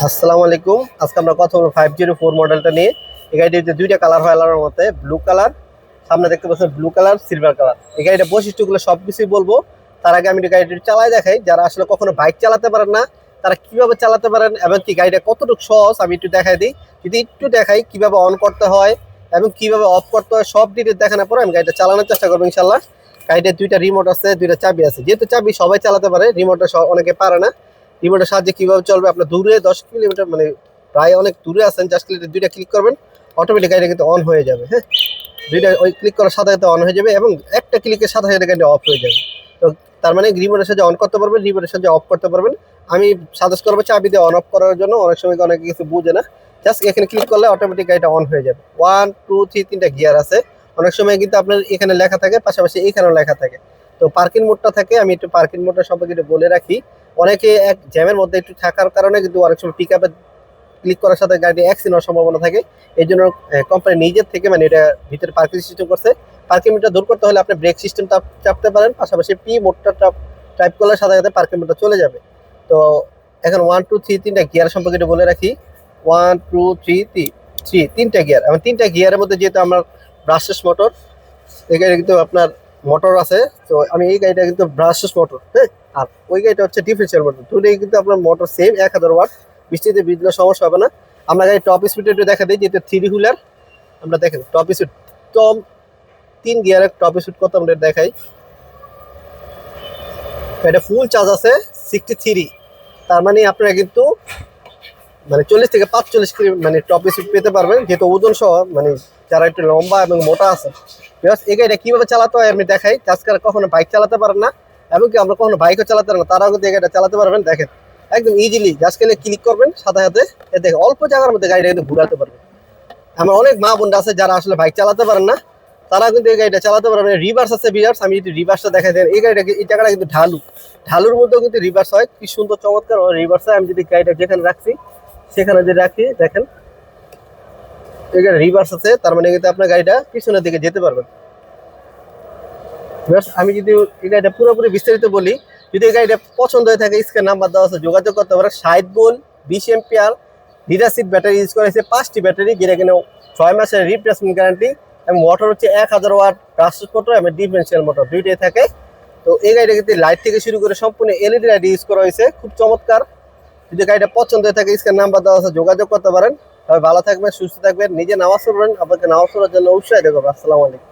আসসালামু আলাইকুম। আজকে আমরা কথা বলবো 504 মডেলটা নিয়ে। এই গাড়িটিতে দুইটা কালার হয় আলাদার মধ্যে, ব্লু কালার, সামনে দেখতে পাচ্ছেন ব্লু কালার, সিলভার কালার। এই গাড়িটার বৈশিষ্ট্যগুলো সবকিছুই বলবো। তার আগে আমি গাড়িটি চালাই দেখাই, যারা আসলে কখনো বাইক চালাতে পারেন না তারা কিভাবে চালাতে পারেন এবং কি গাড়িটা কতটুকু সহজ আমি একটু দেখাই দিই। যদি একটু দেখাই কিভাবে অন করতে হয় এবং কিভাবে অফ করতে হয়, সব ডিটেল দেখানোর পরে আমি গাড়িটা চালানোর চেষ্টা করবো ইনশাল্লাহ। গাড়িটার দুইটা রিমোট আছে, দুইটা চাবি আছে। যেহেতু চাবি সবাই চালাতে পারে, রিমোটটা অনেকে পারে না। রিমোটের সাহায্যে কিভাবে চলবে, আপনার দূরে 10 কিলোমিটার মানে প্রায় অনেক দূরে আছেন, জাস্ট দুইটা ক্লিক করবেন, অটোমেটিক গাড়িটা কিন্তু অন হয়ে যাবে। হ্যাঁ, দুইটা ওই ক্লিক করার সাথে সাথে অন হয়ে যাবে এবং একটা ক্লিকের সাথে সাথে গাড়িটা অফ হয়ে যাবে। তো তার মানে রিমোটের সাহায্যে অন করতে পারবেন, রিমোটের সাহায্যে অফ করতে পারবেন। আমি সাজেস্ট করবো চাবি দিয়ে অন অফ করার জন্য। অনেক সময় অনেকে কিছু বুঝে না, জাস্ট এখানে ক্লিক করলে অটোমেটিক গাড়িটা অন হয়ে যাবে। 1 2 3 তিনটা গিয়ার আছে। অনেক সময় কিন্তু আপনার এখানে লেখা থাকে, পাশাপাশি এখানেও লেখা থাকে। তো পার্কিং মোডটা থাকে, আমি একটু পার্কিং মোডটা সম্পর্কে একটু বলে রাখি। অনেকে এক জ্যামের মধ্যে একটু থাকার কারণে কিন্তু অনেক সময় পিক আপে ক্লিক করার সাথে গাড়ি অ্যাক্সিডেন্ট হওয়ার সম্ভাবনা থাকে। এই জন্য কোম্পানি নিজের থেকে মানে এটা ভিতরে পার্কিং সিস্টেম করছে। পার্কিং মোডটা দূর করতে হলে আপনি ব্রেক সিস্টেম চাপতে পারেন, পাশাপাশি পি মোডটা টাইপ করলে সাথে সাথে পার্কিং মোডটা চলে যাবে। তো এখন 1 2 3 তিনটা গিয়ার সম্পর্কে একটু বলে রাখি। 1 2 3 তিনটা গিয়ার, এবং তিনটা গিয়ারের মধ্যে যেহেতু আমার ব্রাশলেস মোটর, এই গাড়ি কিন্তু আপনার মোটর আছে। তো আমি এই গাড়িটা কিন্তু ব্রাশলেস মোটর, হ্যাঁ, আর ওই গাড়িটা হচ্ছে ডিফারেন্সিয়াল মোটর। দুটোই কিন্তু আপনার মোটর সেম, 1000 ওয়াট। বৃষ্টিতে বিজলে সমস্যা হবে না। আমরা গাড়ি টপ স্পিড একটু দেখা দিই, যেটা 3 হুইলার। আমরা দেখেন টপ স্পিড, টম 3 গিয়ারের টপ স্পিড কত আমরা দেখাই। এটা ফুল চার্জ আছে 63। তার মানে আপনারা কিন্তু মানে 40 থেকে 45 মানে টপ স্পিড পেতে পারবেন, যেহেতু ওজন সহ মানে যারা একটু লম্বা এবং মোটা আছে। এই গাড়িটা কিভাবে চালাতে হয় আমি দেখাই। আজকাল কখনো বাইক চালাতে পারেন না, এবং কি আমরা কখনো বাইকও চালাতে পারেন না, তারাও কিন্তু এই গাড়িটা চালাতে পারবেন। দেখেন একদম ইজিলি জাস্ট ক্লিক করবেন, সাথে সাথে দেখেন অল্প জায়গার মধ্যে গাড়িটা কিন্তু ঘুরাতে পারবেন। আমার অনেক মা বোনরা আছে যারা আসলে বাইক চালাতে পারেন না, তারা কিন্তু এই গাড়িটা চালাতে পারবেন। রিভার্স আছে, রিভার্স আমি যদি রিভার্সটা দেখাই দেন, এই গাড়িটা এই জায়গাটা কিন্তু ঢালুর মধ্যেও কিন্তু রিভার্স হয়। কি সুন্দর চমৎকার রিভার্স হয়। আমি যদি গাড়িটা যেখানে রাখছি সেখানে যদি রাখি, দেখেন এই গাড়ি রিভার্স আছে, তার মানে কিন্তু আপনার গাড়িটা পিছনের দিকে যেতে পারবেন। আমি যদি এই গাড়িটা পুরোপুরি বিস্তারিত বলি, যদি এই গাড়িটা পছন্দ হয়ে থাকে, স্ক্রিনে নাম্বার দেওয়া আছে, যোগাযোগ করতে পারে। 60 volt 20 ampere leadership battery use করেছে, 5টি ব্যাটারি, যেটা কিনা 6 মাসের রিপ্লেসমেন্ট গ্যারান্টি। এবং মোটর হচ্ছে 1000 ওয়াট ব্রাশলেস মোটর এবং ডিফারেন্সিয়াল মোটর দুইটাই থাকে। তো এই গাড়িটা কিন্তু লাইট থেকে শুরু করে সম্পূর্ণ এলইডি লাইট ইউজ করা হয়েছে, খুব চমৎকার। যদি গাড়িটা পছন্দ হয়ে থাকে, স্ক্রিনে নাম্বার দেওয়া আছে, যোগাযোগ করতে পারেন। তবে ভালো থাকবেন, সুস্থ থাকবেন, নিজে নামাজ পড়বেন, আপনাকে নামাজ পড়ার জন্য উৎসাহিত করবো। আসসালামু আলাইকুম।